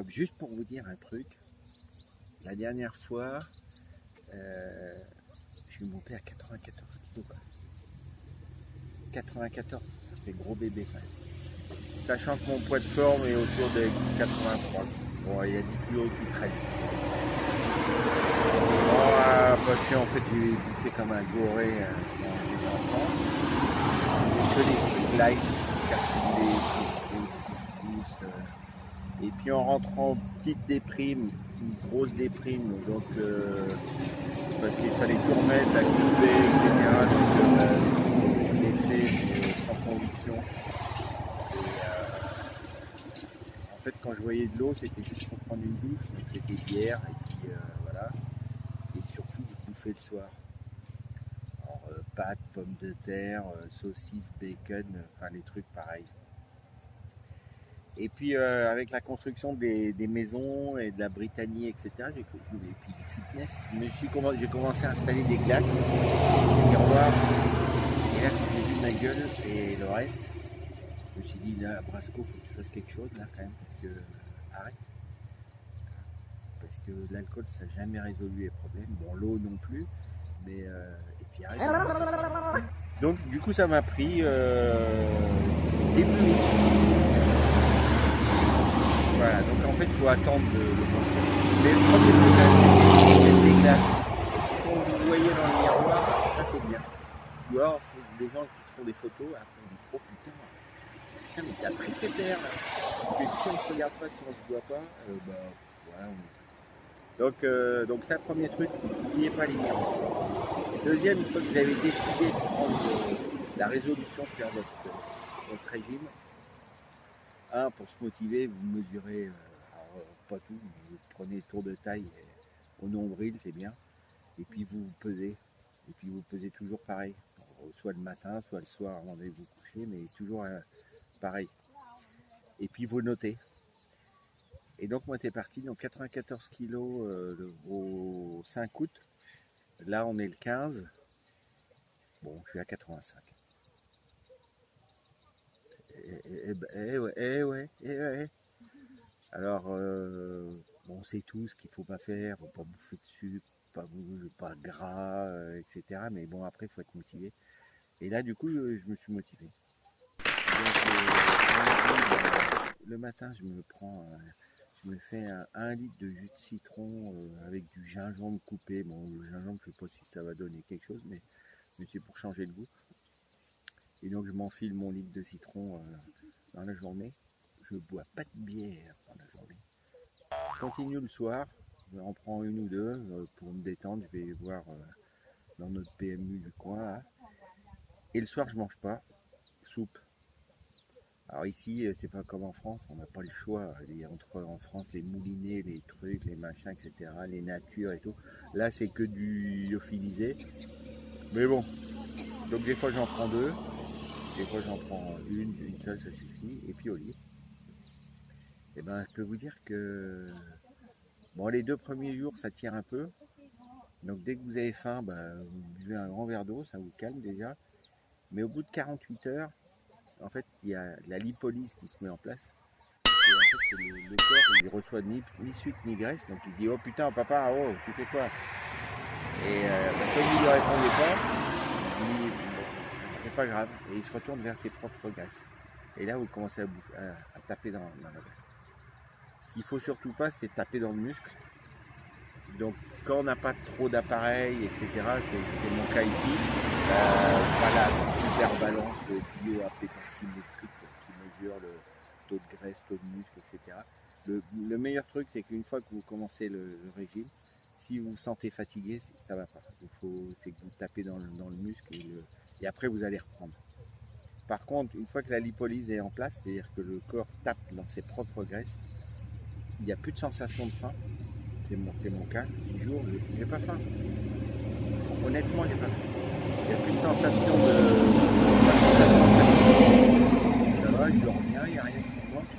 Juste pour vous dire un truc, la dernière fois, je suis monté à 94 kg. 94, ça fait gros bébé quand même. Sachant que mon poids de forme est autour de 83. Bon, il y a 10 kg qui traînent. Bon, parce qu'en fait, j'ai bouffé comme un goré quand j'étais enfant. Que des trucs light, cassoulet, couscous. Et puis en rentrant, petite déprime, une grosse déprime, donc parce qu'il fallait tout remettre à couper, etc. Donc je l'ai fait sans conviction. Et en fait, quand je voyais de l'eau, c'était juste pour prendre une douche, donc c'était bière, et puis voilà. Et surtout, je bouffais le soir. Alors, pâtes, pommes de terre, saucisses, bacon, enfin les trucs pareils. Et puis avec la construction des maisons et de la Britannie, etc., et puis du fitness, j'ai commencé à installer des glaces, des miroirs. Et là, quand j'ai vu ma gueule et le reste, je me suis dit, là, Brasco, faut que tu fasses quelque chose, là, quand même, parce que arrête. Parce que l'alcool, ça n'a jamais résolu les problèmes. Bon, l'eau non plus, mais et puis arrête. Donc, du coup, ça m'a pris début août. Voilà, donc en fait, il faut attendre le contrôle. Mais le premier truc, c'est des glaces. Quand vous voyez dans le miroir, ça c'est bien. Ou alors, les gens qui se font des photos, après on dit, oh putain, mais t'as pris tes terres. Parce que si on ne se regarde pas, si on ne se voit pas, voilà, donc ça, premier truc, n'oubliez pas les miroirs. Deuxième, une fois que vous avez décidé de prendre la résolution de faire votre régime, pour se motiver, vous mesurez, pas tout, vous prenez le tour de taille au nombril, c'est bien, et puis vous vous pesez, et puis vous pesez toujours pareil, soit le matin, soit le soir avant d'aller vous coucher, mais toujours pareil. Et puis vous notez. Et donc moi c'est parti, donc 94 kg au 5 août, là on est le 15, bon je suis à 85. Ouais. Alors, on sait tous qu'il ne faut pas faire, faut pas bouffer de sucre, pas gras, etc. Mais bon, après, il faut être motivé. Et là, du coup, je me suis motivé. Donc, le matin, je me fais 1 litre de jus de citron avec du gingembre coupé. Bon, le gingembre, je ne sais pas si ça va donner quelque chose, mais c'est pour changer le goût. Et donc, je m'enfile mon litre de citron dans la journée. Je ne bois pas de bière dans la journée. Je continue le soir, j'en prends une ou deux pour me détendre, je vais voir dans notre PMU du coin là. Et le soir je mange pas, soupe. Alors ici c'est pas comme en France, on n'a pas le choix, en France les moulinets, les trucs, les machins, etc., les natures et tout. Là c'est que du lyophilisé. Mais bon, donc des fois j'en prends deux, des fois j'en prends une seule, ça suffit, et puis au lit. Et ben je peux vous dire que bon, les 2 premiers jours, ça tire un peu. Donc dès que vous avez faim, vous buvez un grand verre d'eau, ça vous calme déjà. Mais au bout de 48 heures, en fait, il y a la lipolyse qui se met en place. Et en fait, le corps, il reçoit ni sucre ni graisse. Donc il se dit, oh putain, papa, oh, tu fais quoi? Et comme il ne lui répondait pas, il dit, c'est pas grave. Et il se retourne vers ses propres graisses. Et là, vous commencez à taper dans la graisse. Ce qu'il ne faut surtout pas, c'est taper dans le muscle. Donc quand on n'a pas trop d'appareils, etc., c'est mon cas ici, voilà, super balance bioappétensimétrique qui mesure le taux de graisse, taux de muscle, etc. Le meilleur truc, c'est qu'une fois que vous commencez le régime, si vous vous sentez fatigué, ça ne va pas. C'est que vous tapez dans le muscle et après vous allez reprendre. Par contre, une fois que la lipolyse est en place, c'est-à-dire que le corps tape dans ses propres graisses, il n'y a plus de sensation de faim. C'est mon cas, 10 jours, j'ai pas faim. Honnêtement, j'ai pas faim. Il n'y a plus de sensation de fatigue. Ça va, je dors bien, il n'y a rien qui me manque.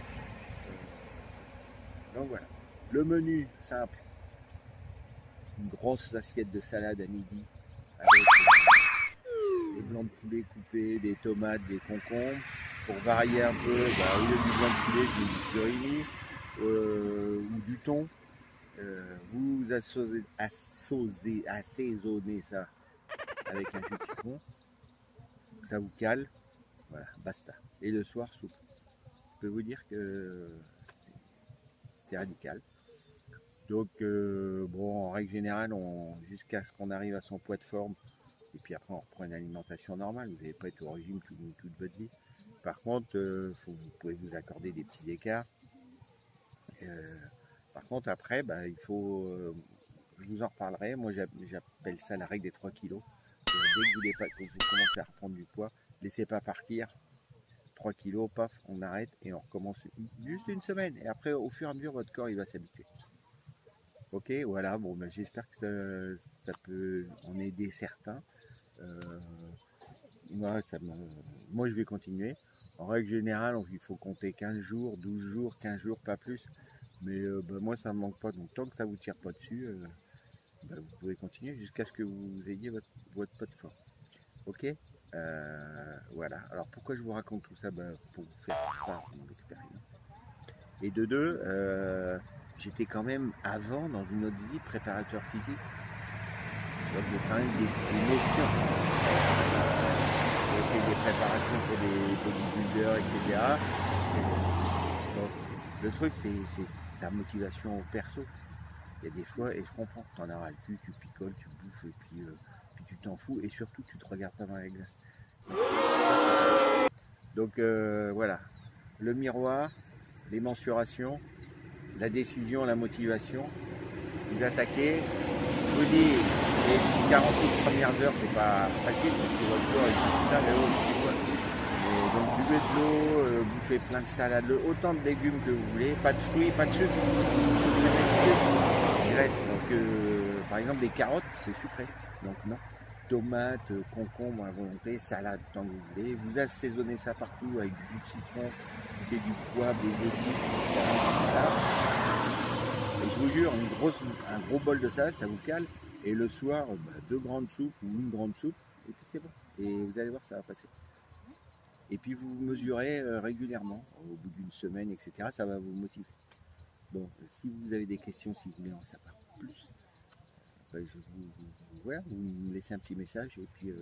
Donc voilà. Le menu, simple. Une grosse assiette de salade à midi avec des blancs de poulet coupés, des tomates, des concombres. Pour varier un peu, au lieu du blanc de poulet, je mets du surimi. vous assaisonnez ça avec un jus de citron, ça vous cale, voilà, basta. Et le soir, soupe. Je peux vous dire que c'est radical. Donc, bon, en règle générale, jusqu'à ce qu'on arrive à son poids de forme, et puis après, on reprend une alimentation normale. Vous n'allez pas être au régime toute votre vie. Par contre, vous pouvez vous accorder des petits écarts. Euh, Par contre, après, bah, il faut. Je vous en reparlerai. Moi, j'appelle ça la règle des 3 kilos. Dès que vous commencez à reprendre du poids, laissez pas partir. 3 kilos, paf, on arrête et on recommence juste une semaine. Et après, au fur et à mesure, votre corps il va s'habituer. Ok, voilà. Bon, ben, j'espère que ça peut en aider certains. Euh, moi, je vais continuer. En règle générale, il faut compter 15 jours, 12 jours, 15 jours, pas plus. Mais bah, moi, ça ne me manque pas. Donc, tant que ça ne vous tire pas dessus, bah, vous pouvez continuer jusqu'à ce que vous ayez votre pot de forme. Ok. Voilà. Alors, pourquoi je vous raconte tout ça? Bah, pour vous faire part de mon expérience. Et de deux, j'étais quand même avant, dans une autre vie, préparateur physique. Donc, j'ai quand même des notions. J'ai fait des préparations pour des bodybuilders, etc. Donc, le truc, c'est sa motivation perso. Il y a des fois, et je comprends, tu en as ras le cul, tu picoles, tu bouffes, et puis tu t'en fous, et surtout, tu te regardes pas dans la glace. Donc voilà, le miroir, les mensurations, la décision, la motivation, vous attaquez, je vous dis, les 48 premières heures, c'est pas facile, parce que votre corps est tout ça, donc buvez de l'eau, bouffez plein de salades, autant de légumes que vous voulez, pas de fruits, pas de sucre, graisse. Donc par exemple des carottes, c'est sucré. Donc non. Tomates, concombres à volonté, salade tant que vous voulez. Vous assaisonnez ça partout avec du jus de citron, foutez du poivre, des épices, etc. Voilà. Et je vous jure, un gros bol de salade, ça vous cale. Et le soir, bah, 2 grandes soupes ou une grande soupe, et puis c'est bon. Et vous allez voir, ça va passer. Et puis vous mesurez régulièrement, au bout d'une semaine, etc. Ça va vous motiver. Bon, si vous avez des questions, si vous voulez en savoir plus, voilà, vous me laissez un petit message et puis